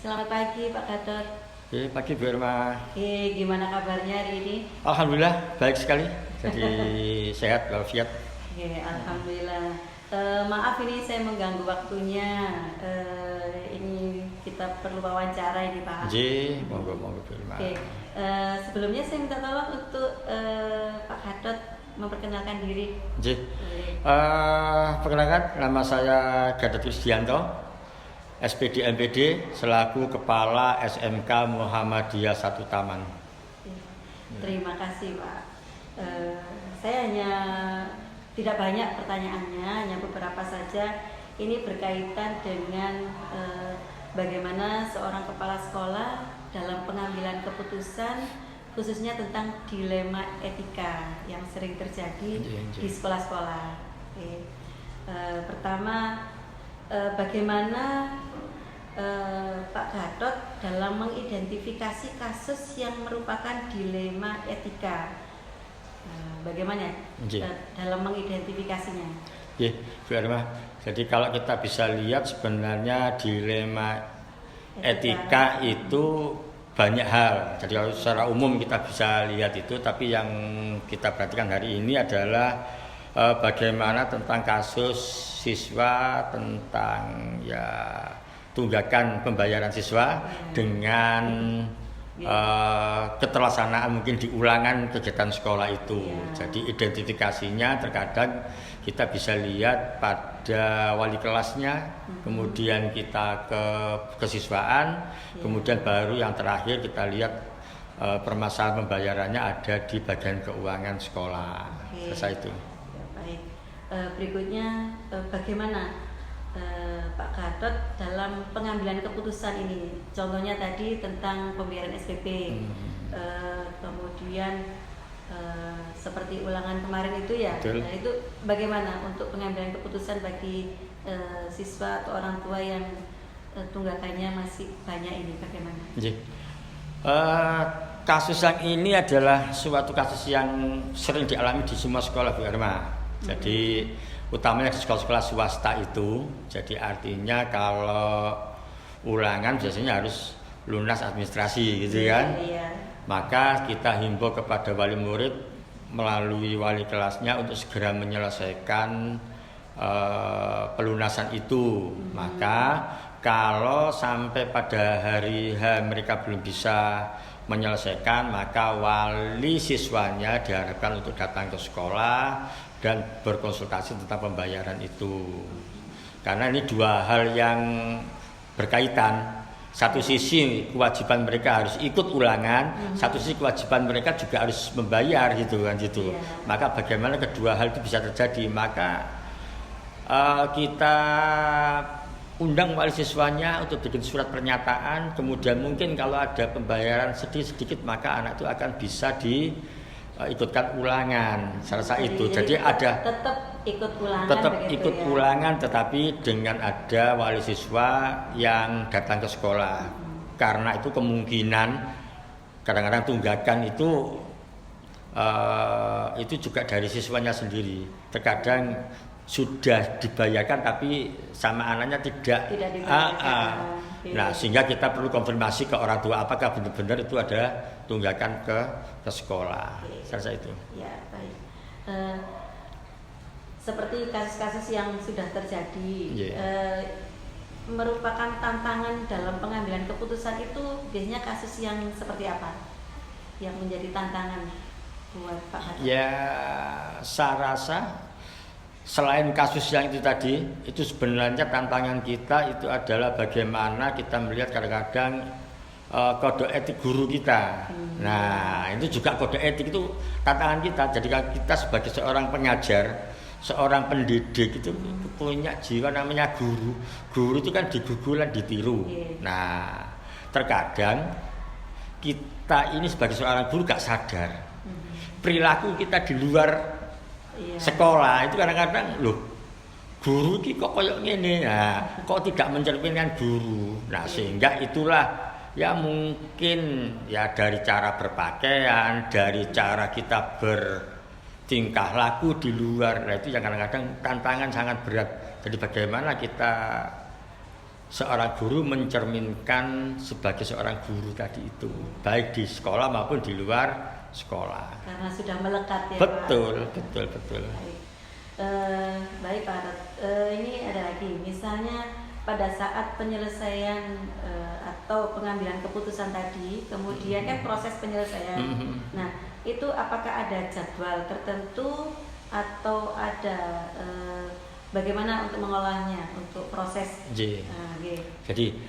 Selamat pagi Pak Gatot. Pagi Bu Irma. Gimana kabarnya hari ini? Alhamdulillah baik sekali. Jadi sehat walafiat. Alhamdulillah. Maaf ini saya mengganggu waktunya. Ini kita perlu wawancara ini Pak. Monggo Bu Irma. Sebelumnya saya minta tolong untuk Pak Gatot memperkenalkan diri. Perkenalkan, nama saya Gatot Kristianto, SPD MPD selaku Kepala SMK Muhammadiyah 1 Taman. Terima kasih Pak. Saya hanya tidak banyak pertanyaannya, hanya beberapa saja. Ini berkaitan dengan bagaimana seorang kepala sekolah dalam pengambilan keputusan, khususnya tentang dilema etika yang sering terjadi di sekolah-sekolah. Pertama, bagaimana Pak Gatot dalam mengidentifikasi kasus yang merupakan dilema etika? Bagaimana dalam mengidentifikasinya? Bu Irma. Jadi kalau kita bisa lihat sebenarnya dilema etika itu banyak hal. Jadi kalau secara umum kita bisa lihat itu, tapi yang kita perhatikan hari ini adalah bagaimana tentang kasus siswa tentang tunggakan pembayaran siswa dengan keterlaksanaan mungkin di ulangan kegiatan sekolah itu. Jadi identifikasinya terkadang kita bisa lihat pada wali kelasnya, kemudian kita ke kesiswaan, kemudian baru yang terakhir kita lihat permasalahan pembayarannya ada di bagian keuangan sekolah. Selesai itu. Baik. Berikutnya bagaimana Pak Gatot dalam pengambilan keputusan ini? Contohnya tadi tentang pembayaran SPP, kemudian seperti ulangan kemarin itu ya. Nah, itu bagaimana untuk pengambilan keputusan bagi siswa atau orang tua yang tunggakannya masih banyak ini, bagaimana? Kasus yang ini adalah suatu kasus yang sering dialami di semua sekolah Bu Irma. Jadi utamanya di sekolah-sekolah swasta itu, jadi artinya kalau ulangan biasanya harus lunas administrasi gitu kan. Maka kita himbau kepada wali murid melalui wali kelasnya untuk segera menyelesaikan pelunasan itu. Maka kalau sampai pada hari H mereka belum bisa menyelesaikan, maka wali siswanya diharapkan untuk datang ke sekolah dan berkonsultasi tentang pembayaran itu. Karena ini dua hal yang berkaitan. Satu sisi kewajiban mereka harus ikut ulangan, satu sisi kewajiban mereka juga harus membayar gitu kan gitu. Maka bagaimana kedua hal itu bisa terjadi? Maka kita undang wali siswanya untuk bikin surat pernyataan, kemudian mungkin kalau ada pembayaran sedikit maka anak itu akan bisa ikutkan ulangan, selesai itu. Jadi ada tetap ikut ulangan, tetapi dengan ada wali siswa yang datang ke sekolah. Karena itu kemungkinan kadang-kadang tunggakan itu juga dari siswanya sendiri. Terkadang sudah dibayarkan tapi sama anaknya tidak dibayarkan. Nah, sehingga kita perlu konfirmasi ke orang tua apakah benar-benar itu ada tunggakan ke sekolah. Selesai itu. Ya, baik. Seperti kasus-kasus yang sudah terjadi, merupakan tantangan dalam pengambilan keputusan itu biasanya kasus yang seperti apa yang menjadi tantangan buat Pak Gatot? Ya, saya rasa selain kasus yang itu tadi, itu sebenarnya tantangan kita itu adalah bagaimana kita melihat kadang-kadang kode etik guru kita. Nah, itu juga kode etik itu tantangan kita. Jadi kita sebagai seorang pengajar, seorang pendidik itu punya jiwa namanya guru. Guru itu kan digugulan, ditiru. Nah, terkadang kita ini sebagai seorang guru gak sadar perilaku kita di luar sekolah itu kadang-kadang guru ini kok kayak gini, kok tidak mencerminkan guru. Nah, sehingga itulah ya mungkin ya dari cara berpakaian, dari cara kita bertingkah laku di luar, nah itu yang kadang-kadang tantangan sangat berat. Jadi bagaimana kita seorang guru mencerminkan sebagai seorang guru tadi itu, baik di sekolah maupun di luar sekolah. Karena sudah melekat ya betul, Pak. Betul. Baik Pak Gatot, ini ada lagi, misalnya pada saat penyelesaian atau pengambilan keputusan tadi, kemudian kan proses penyelesaian. Nah, itu apakah ada jadwal tertentu atau ada bagaimana untuk mengolahnya untuk proses? Jadi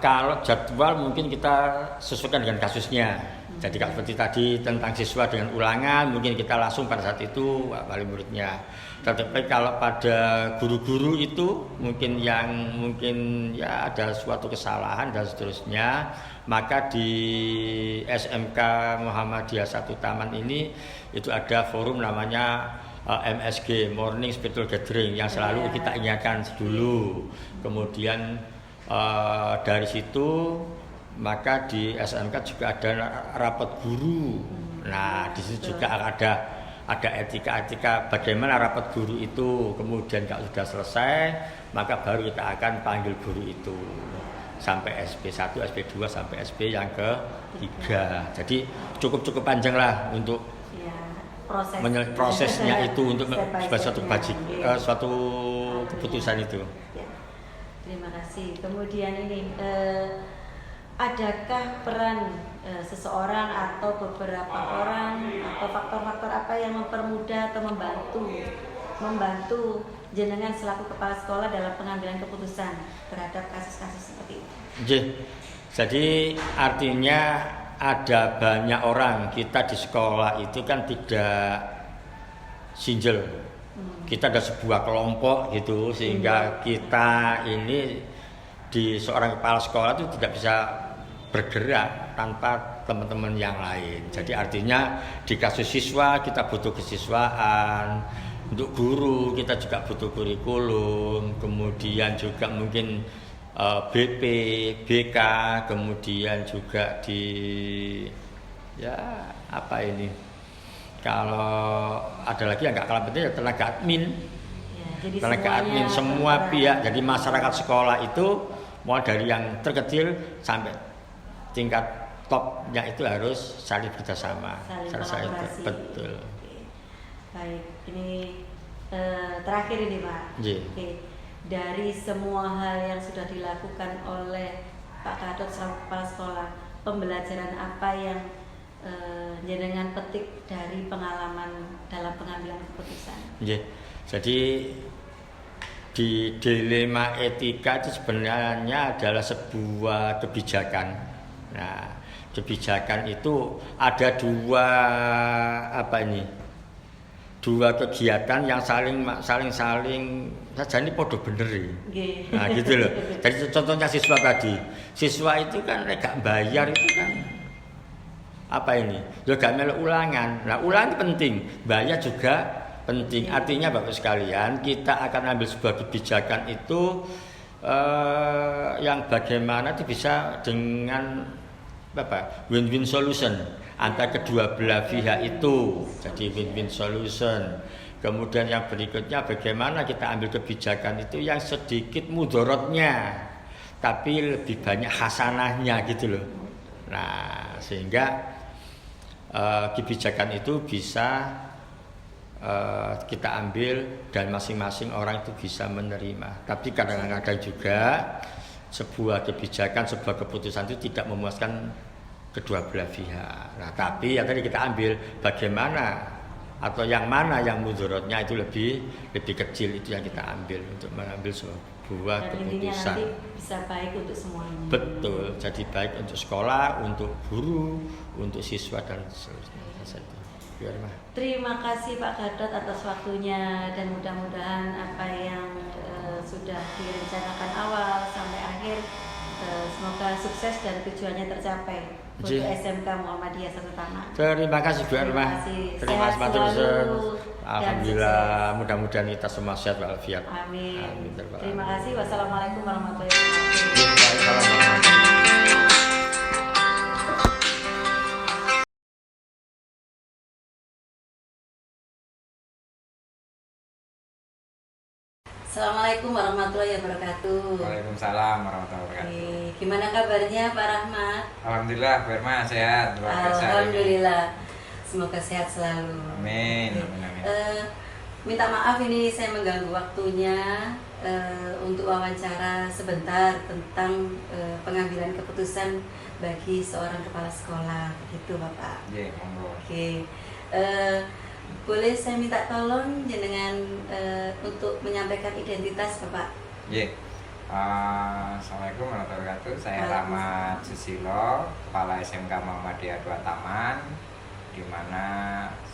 kalau jadwal mungkin kita sesuaikan dengan kasusnya. Jadi seperti tadi tentang siswa dengan ulangan, mungkin kita langsung pada saat itu wali muridnya. Tetapi kalau pada guru-guru itu mungkin ya ada suatu kesalahan dan seterusnya, maka di SMK Muhammadiyah 1 Taman ini itu ada forum namanya MSG, Morning Spiritual Gathering, yang selalu kita ingatkan dulu. Kemudian dari situ maka di SMK juga ada rapat guru. Nah, di situ juga ada etika bagaimana rapat guru itu. Kemudian kalau sudah selesai, maka baru kita akan panggil guru itu sampai SP1, SP2 sampai SP yang ke-3. Jadi cukup panjang lah untuk prosesnya itu untuk suatu keputusan itu. Ya. Terima kasih. Kemudian ini adakah peran seseorang atau beberapa orang atau faktor-faktor apa yang mempermudah atau membantu jenengan selaku kepala sekolah dalam pengambilan keputusan terhadap kasus-kasus seperti itu? Jadi artinya ada banyak orang, kita di sekolah itu kan tidak single. Kita ada sebuah kelompok gitu, sehingga kita ini di seorang kepala sekolah itu tidak bisa bergerak tanpa teman-teman yang lain. Jadi artinya di kasus siswa kita butuh kesiswaan, untuk guru kita juga butuh kurikulum, kemudian juga mungkin BP, BK, kemudian juga kalau ada lagi yang nggak kalah penting ya tenaga admin. Jadi tenaga admin semua pihak, jadi masyarakat sekolah itu mulai dari yang terkecil sampai tingkat topnya itu harus saling kerjasama. Saling kolaborasi. Betul. Baik, ini terakhir ini Pak. Dari semua hal yang sudah dilakukan oleh Pak Gatot selaku kepala sekolah, pembelajaran apa yang jenengan petik dari pengalaman dalam pengambilan keputusan? Jadi di dilema etika itu sebenarnya adalah sebuah kebijakan. Nah, kebijakan itu ada dua kegiatan yang saling saja ini podo bener ya. Nah gitu loh. Jadi contohnya siswa tadi, siswa itu kan gak bayar itu kan juga melok ulangan. Nah ulangan penting, bayar juga penting. Artinya Bapak sekalian, kita akan ambil sebuah kebijakan itu yang bagaimana itu bisa dengan win-win solution antara kedua belah pihak itu. Jadi win-win solution. Kemudian yang berikutnya bagaimana kita ambil kebijakan itu yang sedikit mudorotnya tapi lebih banyak hasanahnya gitu loh. Nah sehingga kebijakan itu bisa kita ambil dan masing-masing orang itu bisa menerima. Tapi kadang-kadang juga sebuah kebijakan, sebuah keputusan itu tidak memuaskan kedua belah pihak. Nah, tapi yang tadi kita ambil bagaimana atau yang mana yang mudorotnya itu lebih kecil, itu yang kita ambil untuk mengambil sebuah keputusan. Nanti bisa baik untuk semuanya. Betul, jadi baik untuk sekolah, untuk guru, untuk siswa dan seterusnya. Terima kasih Pak Gatot atas waktunya dan mudah-mudahan apa yang sudah direncanakan awal sampai akhir semoga sukses dan tujuannya tercapai untuk SMK Muhammadiyah 1 Taman. Terima kasih Bu Erma. Terima kasih Pak Dosen. Alhamdulillah, mudah-mudahan kita semua sehat walafiat. Amin. Terima kasih. Wassalamualaikum warahmatullahi wabarakatuh. Assalamualaikum warahmatullahi wabarakatuh. Waalaikumsalam warahmatullahi wabarakatuh. Oke, gimana kabarnya Pak Rahmat? Alhamdulillah, Bu Irma sehat. Luar biasa. Alhamdulillah. Semoga sehat selalu. Amin. Oke. Amin, amin. Minta maaf ini saya mengganggu waktunya untuk wawancara sebentar tentang pengambilan keputusan bagi seorang kepala sekolah, begitu Bapak. Iya, monggo. Oke. Boleh saya minta tolong jenengan untuk menyampaikan identitas Bapak? Iya. Assalamualaikum warahmatullahi wabarakatuh. Saya Rahmat Susilo, Kepala SMK Muhammadiyah 2 Taman, di mana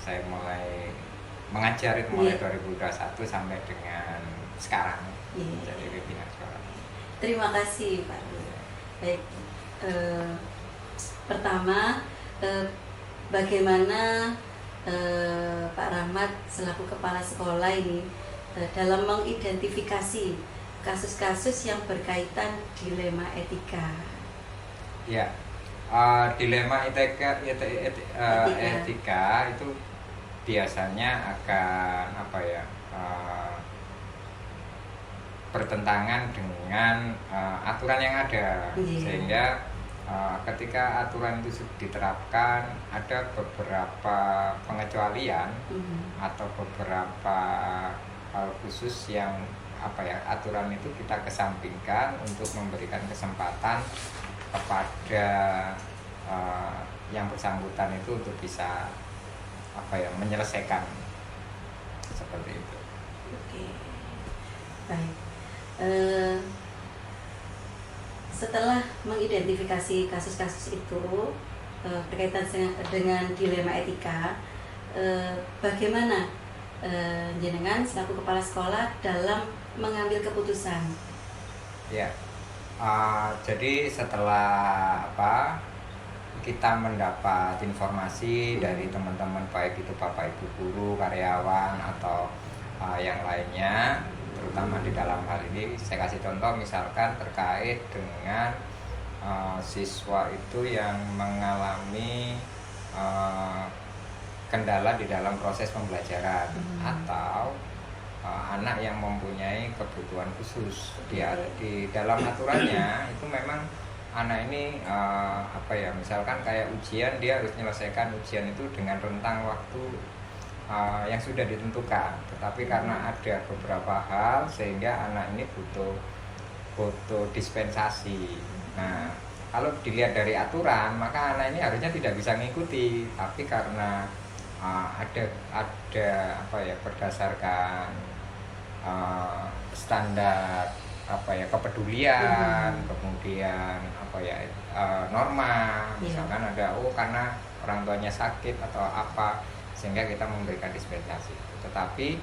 saya mulai mengajar itu mulai 2021 sampai dengan sekarang. Jadi pimpinan sekolah. Terima kasih Pak. Baik. Pertama, bagaimana Pak Rahmat selaku kepala sekolah ini dalam mengidentifikasi kasus-kasus yang berkaitan dilema etika? Ya, dilema etika itu biasanya akan bertentangan dengan aturan yang ada, sehingga ketika aturan itu diterapkan ada beberapa pengecualian atau beberapa hal khusus yang aturan itu kita kesampingkan untuk memberikan kesempatan kepada yang bersangkutan itu untuk bisa menyelesaikan seperti itu. Oke, baik. Setelah mengidentifikasi kasus-kasus itu berkaitan dengan dilema etika, bagaimana jenengan selaku kepala sekolah dalam mengambil keputusan? Ya, jadi setelah kita mendapat informasi dari teman-teman, baik itu Bapak Ibu guru, karyawan atau yang lainnya, terutama di dalam hal ini saya kasih contoh misalkan terkait dengan siswa itu yang mengalami kendala di dalam proses pembelajaran atau anak yang mempunyai kebutuhan khusus. Di dalam aturannya itu memang anak ini misalkan kayak ujian, dia harus menyelesaikan ujian itu dengan rentang waktu yang sudah ditentukan, tetapi karena ada beberapa hal sehingga anak ini butuh dispensasi. Nah, kalau dilihat dari aturan maka anak ini harusnya tidak bisa mengikuti, tapi karena ada berdasarkan standar kepedulian, kemudian norma, misalkan ada karena orang tuanya sakit atau apa, sehingga kita memberikan dispensasi. Tetapi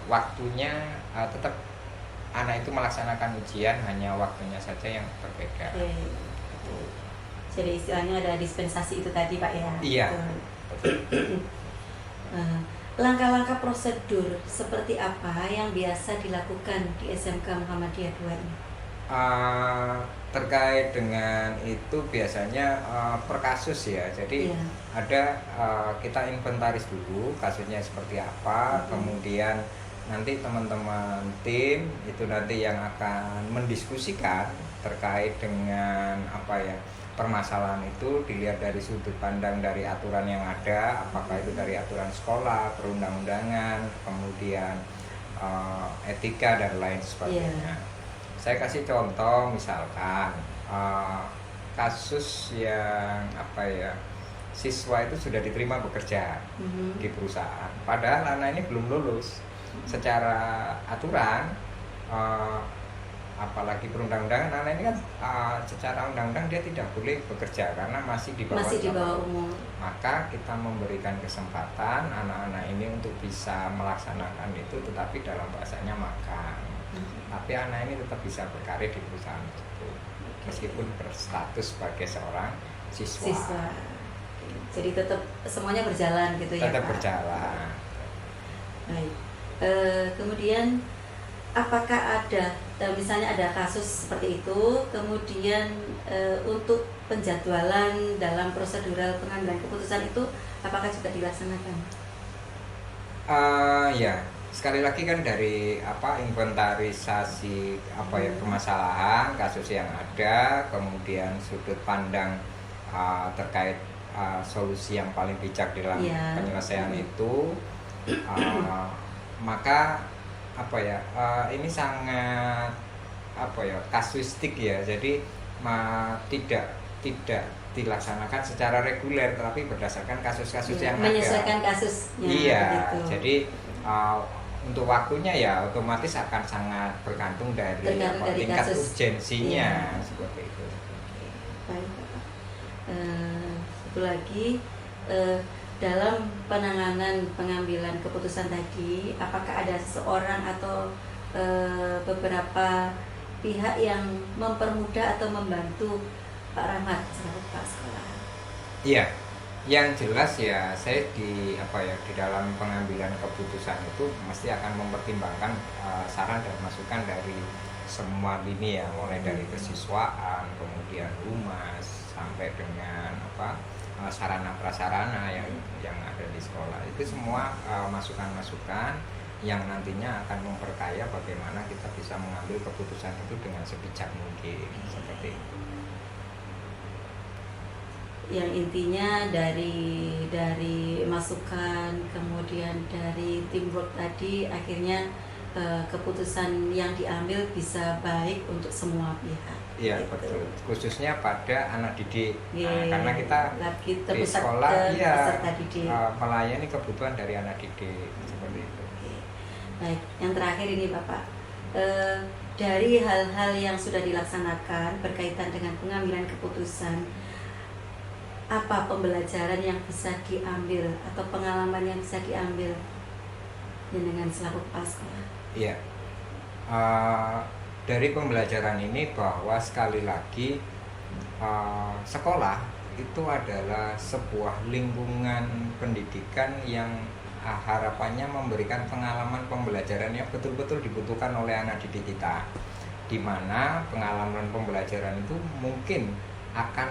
waktunya tetap anak itu melaksanakan ujian, hanya waktunya saja yang berbeda. Jadi istilahnya ada dispensasi itu tadi Pak ya? Iya. Langkah-langkah prosedur seperti apa yang biasa dilakukan di SMK Muhammadiyah 2 ini? Terkait dengan itu biasanya per kasus ya, jadi ada kita inventaris dulu kasusnya seperti apa, kemudian nanti teman-teman tim itu nanti yang akan mendiskusikan terkait dengan permasalahan itu, dilihat dari sudut pandang dari aturan yang ada, apakah itu dari aturan sekolah, perundang-undangan, kemudian etika dan lain sebagainya. Saya kasih contoh misalkan kasus yang siswa itu sudah diterima bekerja di perusahaan, padahal anak ini belum lulus secara aturan, apalagi perundang-undangan. Anak ini kan secara undang-undang dia tidak boleh bekerja karena masih di bawah umur. Maka kita memberikan kesempatan anak-anak ini untuk bisa melaksanakan itu, tetapi dalam bahasanya magang. Tapi anak ini tetap bisa berkarir di perusahaan tersebut meskipun berstatus sebagai seorang siswa. Jadi tetap semuanya berjalan gitu ya? Tetap berjalan. Baik. Kemudian apakah ada misalnya ada kasus seperti itu, kemudian untuk penjadwalan dalam prosedural pengambilan keputusan itu apakah juga dilaksanakan? Ya, sekali lagi kan dari inventarisasi permasalahan kasus yang ada, kemudian sudut pandang terkait solusi yang paling bijak dalam penyelesaian itu, maka ini sangat kasuistik ya, jadi tidak dilaksanakan secara reguler, tapi berdasarkan kasus-kasus yang menyesuaikan ada. kasusnya. Iya, gitu. jadi untuk waktunya ya otomatis akan sangat bergantung dari tingkat urgensinya, seperti itu. Baik, Bapak. Satu lagi, dalam penanganan pengambilan keputusan tadi, apakah ada seseorang atau beberapa pihak yang mempermudah atau membantu Pak Rahmat selaku Pak Sekolah? Iya, yang jelas ya saya di dalam pengambilan keputusan itu mesti akan mempertimbangkan saran dan masukan dari semua lini ya, mulai dari kesiswaan, kemudian humas, sampai dengan sarana prasarana yang ada di sekolah. Itu semua masukan-masukan yang nantinya akan memperkaya bagaimana kita bisa mengambil keputusan itu dengan sebijak mungkin, seperti itu. Yang intinya dari masukan, kemudian dari teamwork tadi, akhirnya keputusan yang diambil bisa baik untuk semua pihak. Iya, gitu. betul. Khususnya pada anak didik. Karena kita di terpusat sekolah peserta didik. Melayani kebutuhan dari anak didik, seperti itu. Baik, yang terakhir ini Bapak, dari hal-hal yang sudah dilaksanakan berkaitan dengan pengambilan keputusan, apa pembelajaran yang bisa diambil atau pengalaman yang bisa diambil dengan selaku kepala sekolah? Iya, dari pembelajaran ini bahwa sekali lagi sekolah itu adalah sebuah lingkungan pendidikan yang harapannya memberikan pengalaman pembelajaran yang betul-betul dibutuhkan oleh anak didik kita, di mana pengalaman pembelajaran itu mungkin akan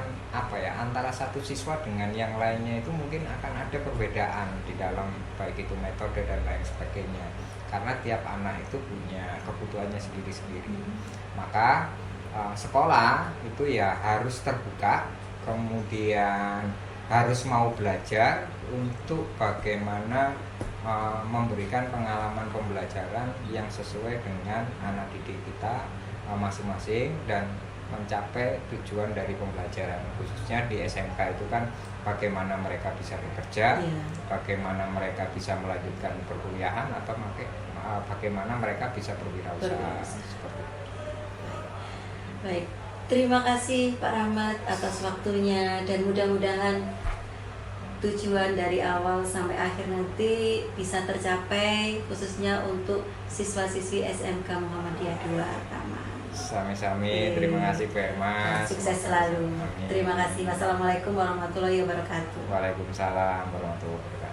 antara satu siswa dengan yang lainnya itu mungkin akan ada perbedaan di dalam baik itu metode dan lain sebagainya, karena tiap anak itu punya kebutuhannya sendiri-sendiri. Maka sekolah itu ya harus terbuka, kemudian harus mau belajar untuk bagaimana memberikan pengalaman pembelajaran yang sesuai dengan anak didik kita masing-masing dan mencapai tujuan dari pembelajaran, khususnya di SMK itu kan bagaimana mereka bisa bekerja, bagaimana mereka bisa melanjutkan perkuliahan, atau bagaimana mereka bisa berwirausaha. Baik, terima kasih Pak Rahmat atas waktunya, dan mudah-mudahan tujuan dari awal sampai akhir nanti bisa tercapai, khususnya untuk siswa-siswi SMK Muhammadiyah 2 Artama. Sami-sami, terima kasih Pak Hermas. Sukses selalu. Terima kasih. Wassalamualaikum warahmatullahi wabarakatuh. Waalaikumsalam warahmatullahi wabarakatuh.